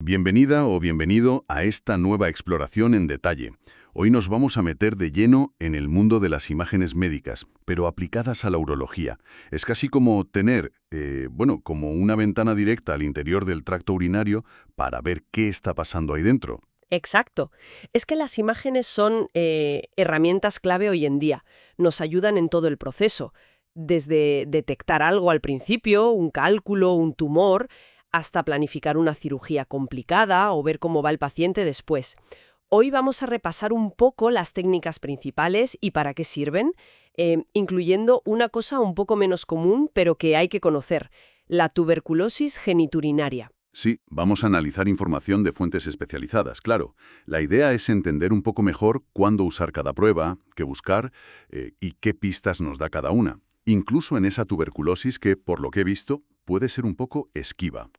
Bienvenida o bienvenido a esta nueva exploración en detalle. Hoy nos vamos a meter de lleno en el mundo de las imágenes médicas, pero aplicadas a la urología. Es casi como tener, como una ventana directa al interior del tracto urinario para ver qué está pasando ahí dentro. Exacto. Es que las imágenes son herramientas clave hoy en día. Nos ayudan en todo el proceso, desde detectar algo al principio, un cálculo, un tumor, hasta planificar una cirugía complicada o ver cómo va el paciente después. Hoy vamos a repasar un poco las técnicas principales y para qué sirven, incluyendo una cosa un poco menos común, pero que hay que conocer, la tuberculosis geniturinaria. Sí, vamos a analizar información de fuentes especializadas, claro. La idea es entender un poco mejor cuándo usar cada prueba, qué buscar y qué pistas nos da cada una. Incluso en esa tuberculosis que, por lo que he visto, puede ser un poco esquiva.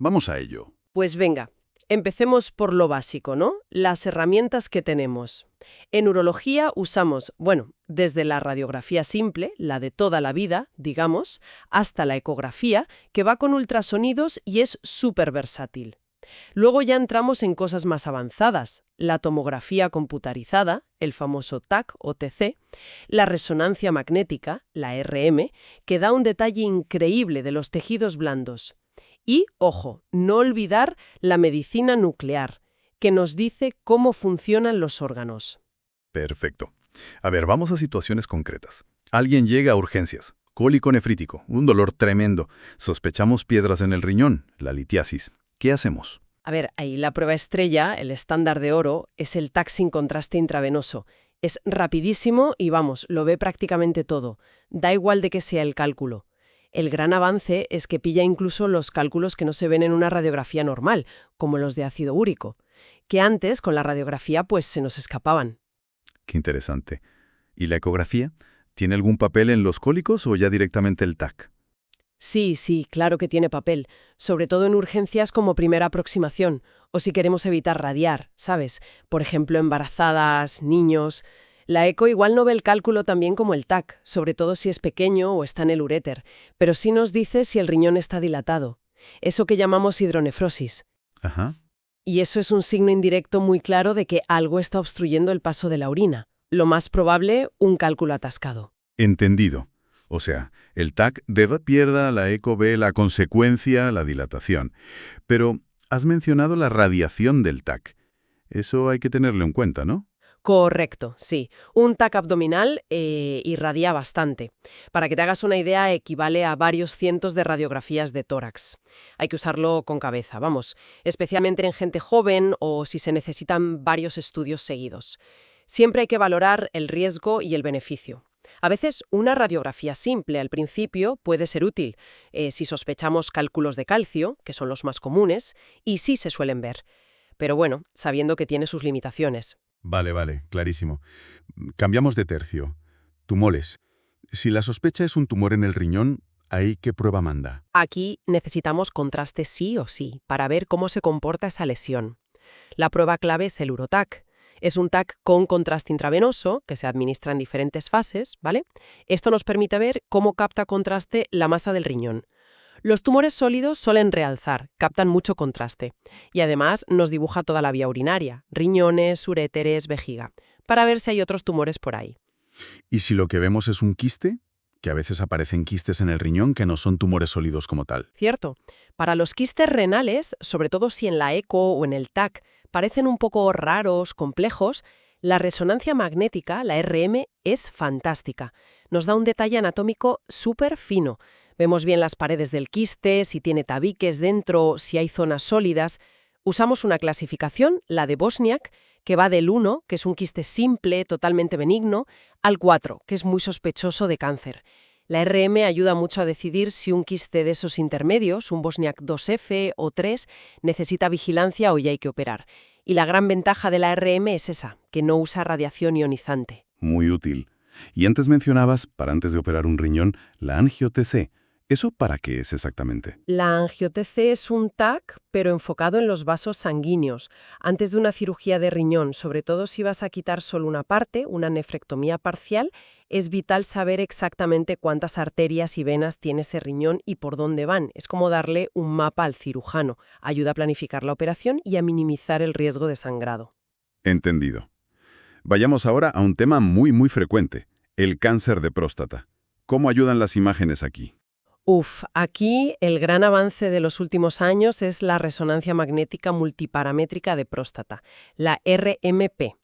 Vamos a ello. Pues venga, empecemos por lo básico, ¿no? Las herramientas que tenemos. En urología usamos, desde la radiografía simple, la de toda la vida, digamos, hasta la ecografía, que va con ultrasonidos y es súper versátil. Luego ya entramos en cosas más avanzadas, la tomografía computarizada, el famoso TAC o TC, la resonancia magnética, la RM, que da un detalle increíble de los tejidos blandos. Y, ojo, no olvidar la medicina nuclear, que nos dice cómo funcionan los órganos. Perfecto. A ver, vamos a situaciones concretas. Alguien llega a urgencias. Cólico nefrítico, un dolor tremendo. Sospechamos piedras en el riñón, la litiasis. ¿Qué hacemos? A ver, ahí la prueba estrella, el estándar de oro, es el TAC sin contraste intravenoso. Es rapidísimo y lo ve prácticamente todo. Da igual de qué sea el cálculo. El gran avance es que pilla incluso los cálculos que no se ven en una radiografía normal, como los de ácido úrico, que antes con la radiografía se nos escapaban. Qué interesante. ¿Y la ecografía? ¿Tiene algún papel en los cólicos o ya directamente el TAC? Sí, claro que tiene papel, sobre todo en urgencias como primera aproximación, o si queremos evitar radiar, ¿sabes? Por ejemplo, embarazadas, niños. La eco igual no ve el cálculo tan bien como el TAC, sobre todo si es pequeño o está en el uréter, pero sí nos dice si el riñón está dilatado. Eso que llamamos hidronefrosis. Ajá. Y eso es un signo indirecto muy claro de que algo está obstruyendo el paso de la orina. Lo más probable, un cálculo atascado. Entendido. O sea, el TAC pierda, la eco ve la consecuencia, la dilatación. Pero has mencionado la radiación del TAC. Eso hay que tenerlo en cuenta, ¿no? Correcto, sí. Un TAC abdominal irradia bastante. Para que te hagas una idea, equivale a varios cientos de radiografías de tórax. Hay que usarlo con cabeza, especialmente en gente joven o si se necesitan varios estudios seguidos. Siempre hay que valorar el riesgo y el beneficio. A veces una radiografía simple al principio puede ser útil si sospechamos cálculos de calcio, que son los más comunes, y sí se suelen ver. Pero sabiendo que tiene sus limitaciones. Vale, clarísimo. Cambiamos de tercio. Tumores. Si la sospecha es un tumor en el riñón, ¿ahí qué prueba manda? Aquí necesitamos contraste sí o sí para ver cómo se comporta esa lesión. La prueba clave es el uroTAC. Es un TAC con contraste intravenoso que se administra en diferentes fases, ¿vale? Esto nos permite ver cómo capta contraste la masa del riñón. Los tumores sólidos suelen realzar, captan mucho contraste. Y además nos dibuja toda la vía urinaria, riñones, uréteres, vejiga, para ver si hay otros tumores por ahí. ¿Y si lo que vemos es un quiste? Que a veces aparecen quistes en el riñón que no son tumores sólidos como tal. Cierto. Para los quistes renales, sobre todo si en la eco o en el TAC parecen un poco raros, complejos, la resonancia magnética, la RM, es fantástica. Nos da un detalle anatómico súper fino. Vemos bien las paredes del quiste, si tiene tabiques dentro, si hay zonas sólidas. Usamos una clasificación, la de Bosniak, que va del 1, que es un quiste simple, totalmente benigno, al 4, que es muy sospechoso de cáncer. La RM ayuda mucho a decidir si un quiste de esos intermedios, un Bosniak 2F o 3, necesita vigilancia o ya hay que operar. Y la gran ventaja de la RM es esa, que no usa radiación ionizante. Muy útil. Y antes mencionabas, para antes de operar un riñón, la angio-TC, ¿Eso para qué es exactamente? La angio-TC es un TAC, pero enfocado en los vasos sanguíneos, antes de una cirugía de riñón, sobre todo si vas a quitar solo una parte, una nefrectomía parcial, es vital saber exactamente cuántas arterias y venas tiene ese riñón y por dónde van. Es como darle un mapa al cirujano, ayuda a planificar la operación y a minimizar el riesgo de sangrado. Entendido. Vayamos ahora a un tema muy frecuente, el cáncer de próstata. ¿Cómo ayudan las imágenes aquí? Aquí el gran avance de los últimos años es la resonancia magnética multiparamétrica de próstata, la RMP.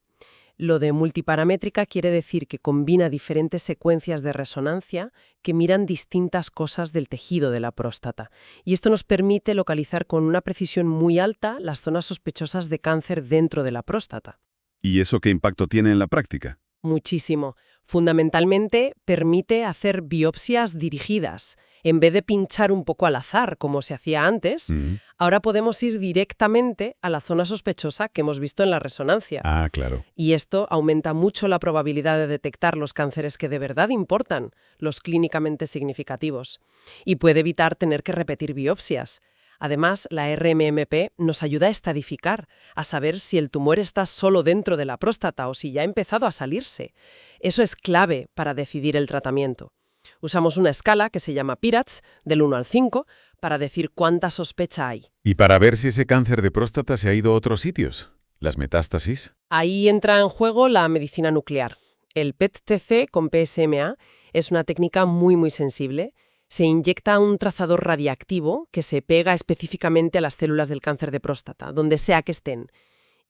Lo de multiparamétrica quiere decir que combina diferentes secuencias de resonancia que miran distintas cosas del tejido de la próstata. Y esto nos permite localizar con una precisión muy alta las zonas sospechosas de cáncer dentro de la próstata. ¿Y eso qué impacto tiene en la práctica? Muchísimo. Fundamentalmente, permite hacer biopsias dirigidas. En vez de pinchar un poco al azar, como se hacía antes, ahora podemos ir directamente a la zona sospechosa que hemos visto en la resonancia. Ah, claro. Y esto aumenta mucho la probabilidad de detectar los cánceres que de verdad importan, los clínicamente significativos. Y puede evitar tener que repetir biopsias. Además, la RMMP nos ayuda a estadificar, a saber si el tumor está solo dentro de la próstata o si ya ha empezado a salirse. Eso es clave para decidir el tratamiento. Usamos una escala que se llama PIRATS, del 1 al 5, para decir cuánta sospecha hay. ¿Y para ver si ese cáncer de próstata se ha ido a otros sitios? ¿Las metástasis? Ahí entra en juego la medicina nuclear. El PET-CT con PSMA es una técnica muy sensible. Se inyecta un trazador radiactivo que se pega específicamente a las células del cáncer de próstata, donde sea que estén.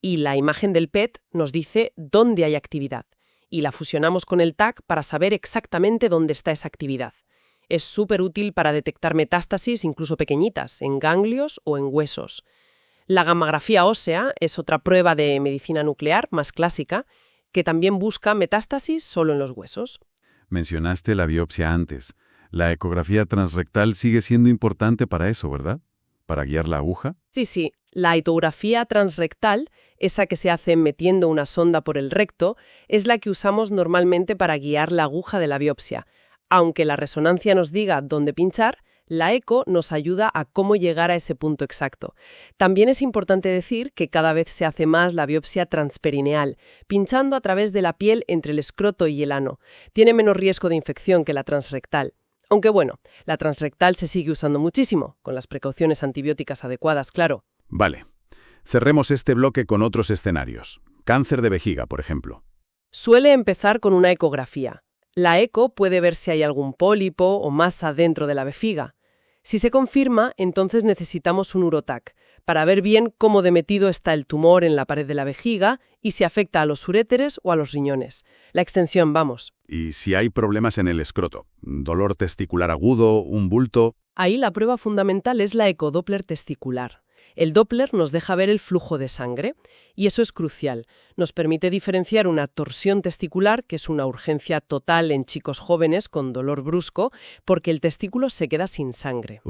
Y la imagen del PET nos dice dónde hay actividad. Y la fusionamos con el TAC para saber exactamente dónde está esa actividad. Es súper útil para detectar metástasis, incluso pequeñitas, en ganglios o en huesos. La gammagrafía ósea es otra prueba de medicina nuclear más clásica, que también busca metástasis solo en los huesos. Mencionaste la biopsia antes. La ecografía transrectal sigue siendo importante para eso, ¿verdad? ¿Para guiar la aguja? Sí. La etografía transrectal, esa que se hace metiendo una sonda por el recto, es la que usamos normalmente para guiar la aguja de la biopsia. Aunque la resonancia nos diga dónde pinchar, la eco nos ayuda a cómo llegar a ese punto exacto. También es importante decir que cada vez se hace más la biopsia transperineal, pinchando a través de la piel entre el escroto y el ano. Tiene menos riesgo de infección que la transrectal. Aunque bueno, la transrectal se sigue usando muchísimo, con las precauciones antibióticas adecuadas, claro. Vale. Cerremos este bloque con otros escenarios. Cáncer de vejiga, por ejemplo. Suele empezar con una ecografía. La eco puede ver si hay algún pólipo o masa dentro de la vejiga. Si se confirma, entonces necesitamos un urotac, para ver bien cómo de metido está el tumor en la pared de la vejiga y si afecta a los uréteres o a los riñones. La extensión, vamos. Y si hay problemas en el escroto, dolor testicular agudo, un bulto... Ahí la prueba fundamental es la ecodoppler testicular. El Doppler nos deja ver el flujo de sangre y eso es crucial. Nos permite diferenciar una torsión testicular, que es una urgencia total en chicos jóvenes con dolor brusco, porque el testículo se queda sin sangre.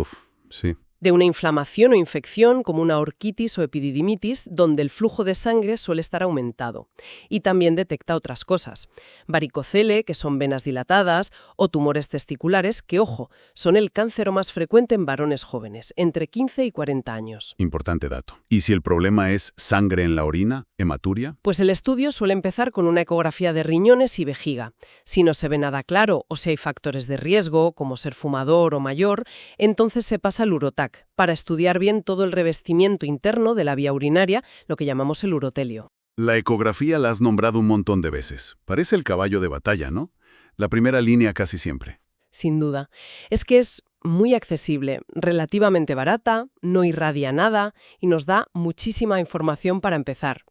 Sí. De una inflamación o infección como una orquitis o epididimitis, donde el flujo de sangre suele estar aumentado. Y también detecta otras cosas. Varicocele, que son venas dilatadas, o tumores testiculares, que, ojo, son el cáncer más frecuente en varones jóvenes, entre 15 y 40 años. Importante dato. ¿Y si el problema es sangre en la orina, hematuria? Pues el estudio suele empezar con una ecografía de riñones y vejiga. Si no se ve nada claro o si hay factores de riesgo, como ser fumador o mayor, entonces se pasa al urotac, para estudiar bien todo el revestimiento interno de la vía urinaria, lo que llamamos el urotelio. La ecografía la has nombrado un montón de veces. Parece el caballo de batalla, ¿no? La primera línea casi siempre. Sin duda. Es que es muy accesible, relativamente barata, no irradia nada y nos da muchísima información para empezar.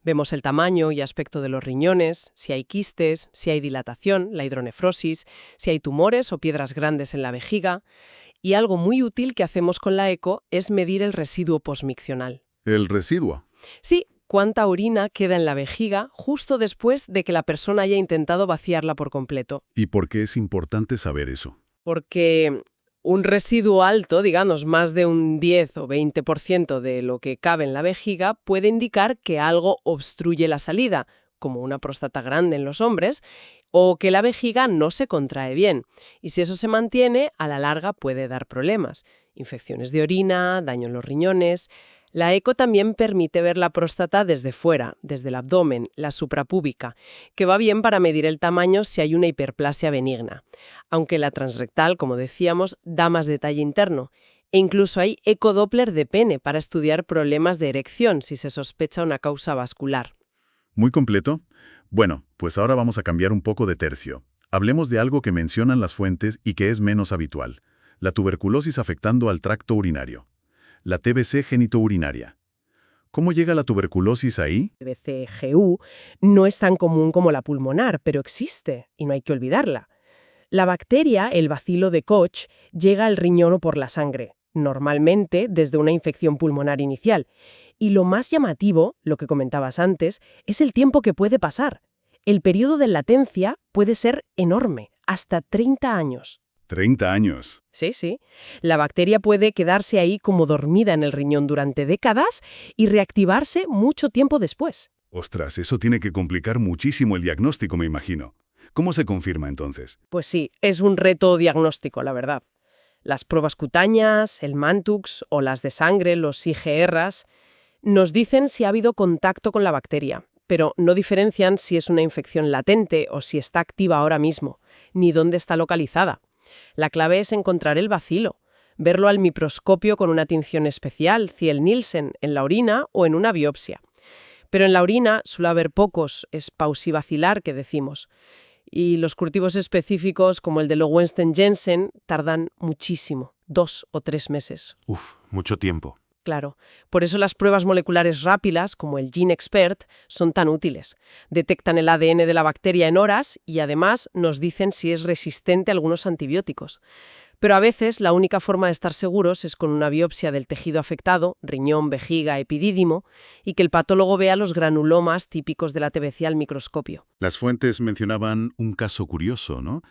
Vemos el tamaño y aspecto de los riñones, si hay quistes, si hay dilatación, la hidronefrosis, si hay tumores o piedras grandes en la vejiga. Y algo muy útil que hacemos con la eco es medir el residuo posmiccional. ¿El residuo? Sí, cuánta orina queda en la vejiga justo después de que la persona haya intentado vaciarla por completo. ¿Y por qué es importante saber eso? Porque un residuo alto, digamos más de un 10 o 20% de lo que cabe en la vejiga, puede indicar que algo obstruye la salida, como una próstata grande en los hombres, o que la vejiga no se contrae bien, y si eso se mantiene, a la larga puede dar problemas. Infecciones de orina, daño en los riñones. La eco también permite ver la próstata desde fuera, desde el abdomen, la suprapúbica, que va bien para medir el tamaño si hay una hiperplasia benigna. Aunque la transrectal, como decíamos, da más detalle interno. E incluso hay ecodoppler de pene para estudiar problemas de erección si se sospecha una causa vascular. ¿Muy completo? Bueno, pues ahora vamos a cambiar un poco de tercio. Hablemos de algo que mencionan las fuentes y que es menos habitual: la tuberculosis afectando al tracto urinario. La TBC genitourinaria. ¿Cómo llega la tuberculosis ahí? TBC-GU no es tan común como la pulmonar, pero existe y no hay que olvidarla. La bacteria, el bacilo de Koch, llega al riñón o por la sangre, normalmente desde una infección pulmonar inicial. Y lo más llamativo, lo que comentabas antes, es el tiempo que puede pasar. El periodo de latencia puede ser enorme, hasta 30 años. 30 años. Sí. La bacteria puede quedarse ahí como dormida en el riñón durante décadas y reactivarse mucho tiempo después. Ostras, eso tiene que complicar muchísimo el diagnóstico, me imagino. ¿Cómo se confirma entonces? Pues sí, es un reto diagnóstico, la verdad. Las pruebas cutáneas, el Mantux o las de sangre, los IgRs, nos dicen si ha habido contacto con la bacteria, pero no diferencian si es una infección latente o si está activa ahora mismo, ni dónde está localizada. La clave es encontrar el bacilo, verlo al microscopio con una tinción especial, Thiel-Nielsen, en la orina o en una biopsia. Pero en la orina suele haber pocos, es pausibacilar que decimos. Y los cultivos específicos, como el de Lowenstein-Jensen, tardan muchísimo, 2 o 3 meses. Mucho tiempo. Claro, por eso las pruebas moleculares rápidas, como el GeneXpert, son tan útiles. Detectan el ADN de la bacteria en horas y además nos dicen si es resistente a algunos antibióticos. Pero a veces la única forma de estar seguros es con una biopsia del tejido afectado, riñón, vejiga, epidídimo, y que el patólogo vea los granulomas típicos de la TBC al microscopio. Las fuentes mencionaban un caso curioso, ¿no?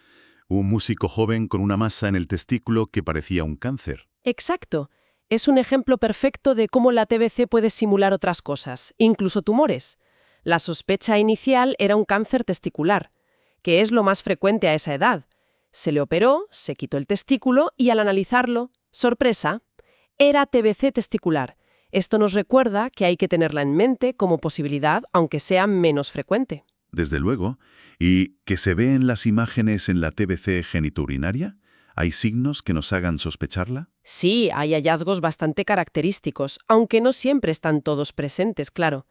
Un músico joven con una masa en el testículo que parecía un cáncer. Exacto. Es un ejemplo perfecto de cómo la TBC puede simular otras cosas, incluso tumores. La sospecha inicial era un cáncer testicular, que es lo más frecuente a esa edad. Se le operó, se quitó el testículo y al analizarlo, ¡sorpresa!, era TBC testicular. Esto nos recuerda que hay que tenerla en mente como posibilidad, aunque sea menos frecuente. Desde luego. ¿Y que se ve en las imágenes en la TBC genitourinaria? ¿Hay signos que nos hagan sospecharla? Sí, hay hallazgos bastante característicos, aunque no siempre están todos presentes, claro.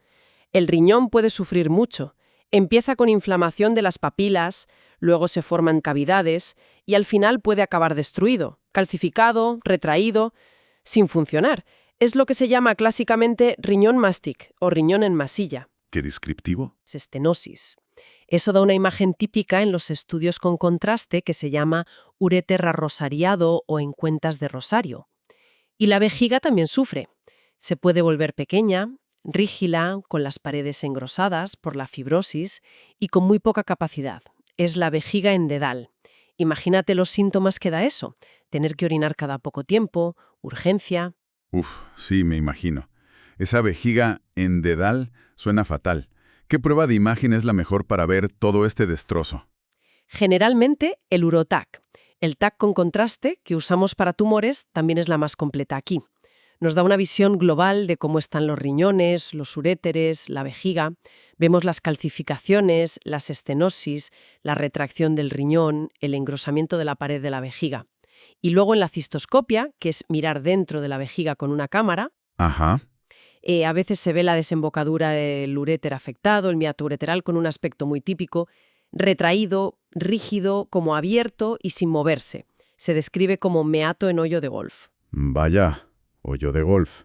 El riñón puede sufrir mucho. Empieza con inflamación de las papilas, luego se forman cavidades y al final puede acabar destruido, calcificado, retraído, sin funcionar. Es lo que se llama clásicamente riñón mastic o riñón en masilla. ¿Qué descriptivo? Estenosis. Eso da una imagen típica en los estudios con contraste que se llama ureter rosariado o en cuentas de rosario. Y la vejiga también sufre. Se puede volver pequeña, rígida, con las paredes engrosadas por la fibrosis y con muy poca capacidad. Es la vejiga en dedal. Imagínate los síntomas que da eso. Tener que orinar cada poco tiempo, urgencia. Sí, me imagino. Esa vejiga en dedal suena fatal. ¿Qué prueba de imagen es la mejor para ver todo este destrozo? Generalmente el uroTAC. El TAC con contraste que usamos para tumores también es la más completa aquí. Nos da una visión global de cómo están los riñones, los uréteres, la vejiga. Vemos las calcificaciones, las estenosis, la retracción del riñón, el engrosamiento de la pared de la vejiga. Y luego en la cistoscopia, que es mirar dentro de la vejiga con una cámara, Ajá. a veces se ve la desembocadura del uréter afectado, el miato ureteral con un aspecto muy típico, retraído, rígido, como abierto y sin moverse. Se describe como meato en hoyo de golf. Vaya, hoyo de golf.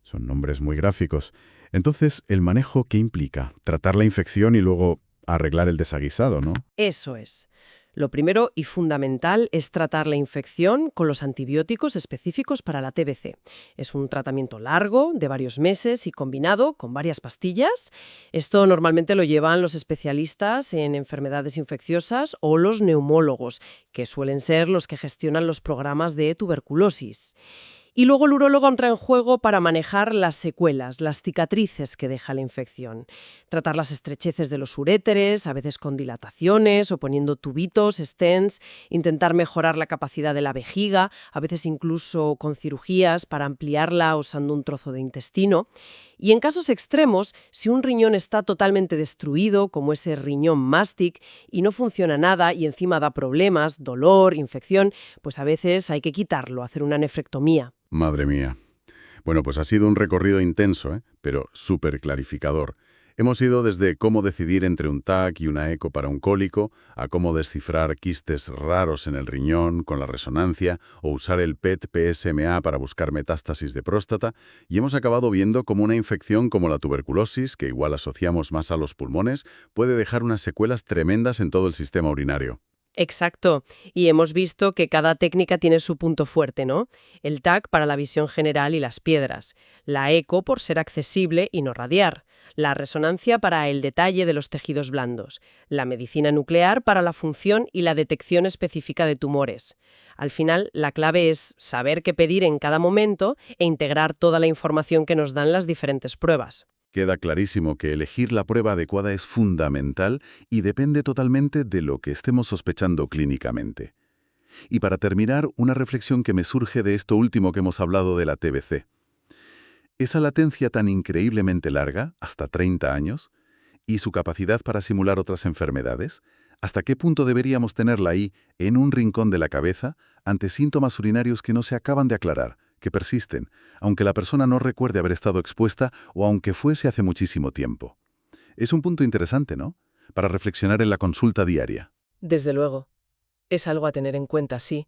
Son nombres muy gráficos. Entonces, ¿el manejo qué implica? Tratar la infección y luego arreglar el desaguisado, ¿no? Eso es. Lo primero y fundamental es tratar la infección con los antibióticos específicos para la TBC. Es un tratamiento largo, de varios meses y combinado con varias pastillas. Esto normalmente lo llevan los especialistas en enfermedades infecciosas o los neumólogos, que suelen ser los que gestionan los programas de tuberculosis. Y luego el urólogo entra en juego para manejar las secuelas, las cicatrices que deja la infección. Tratar las estrecheces de los uréteres, a veces con dilataciones o poniendo tubitos, stents, intentar mejorar la capacidad de la vejiga, a veces incluso con cirugías para ampliarla usando un trozo de intestino. Y en casos extremos, si un riñón está totalmente destruido, como ese riñón mástic, y no funciona nada y encima da problemas, dolor, infección, pues a veces hay que quitarlo, hacer una nefrectomía. Madre mía. Bueno, pues ha sido un recorrido intenso, pero súper clarificador. Hemos ido desde cómo decidir entre un TAC y una eco para un cólico, a cómo descifrar quistes raros en el riñón con la resonancia o usar el PET-PSMA para buscar metástasis de próstata, y hemos acabado viendo cómo una infección como la tuberculosis, que igual asociamos más a los pulmones, puede dejar unas secuelas tremendas en todo el sistema urinario. Exacto. Y hemos visto que cada técnica tiene su punto fuerte, ¿no? El TAC para la visión general y las piedras, la eco por ser accesible y no radiar, la resonancia para el detalle de los tejidos blandos, la medicina nuclear para la función y la detección específica de tumores. Al final, la clave es saber qué pedir en cada momento e integrar toda la información que nos dan las diferentes pruebas. Queda clarísimo que elegir la prueba adecuada es fundamental y depende totalmente de lo que estemos sospechando clínicamente. Y para terminar, una reflexión que me surge de esto último que hemos hablado de la TBC. Esa latencia tan increíblemente larga, hasta 30 años, y su capacidad para simular otras enfermedades, ¿hasta qué punto deberíamos tenerla ahí, en un rincón de la cabeza, ante síntomas urinarios que no se acaban de aclarar, que persisten, aunque la persona no recuerde haber estado expuesta o aunque fuese hace muchísimo tiempo? Es un punto interesante, ¿no? Para reflexionar en la consulta diaria. Desde luego. Es algo a tener en cuenta, sí.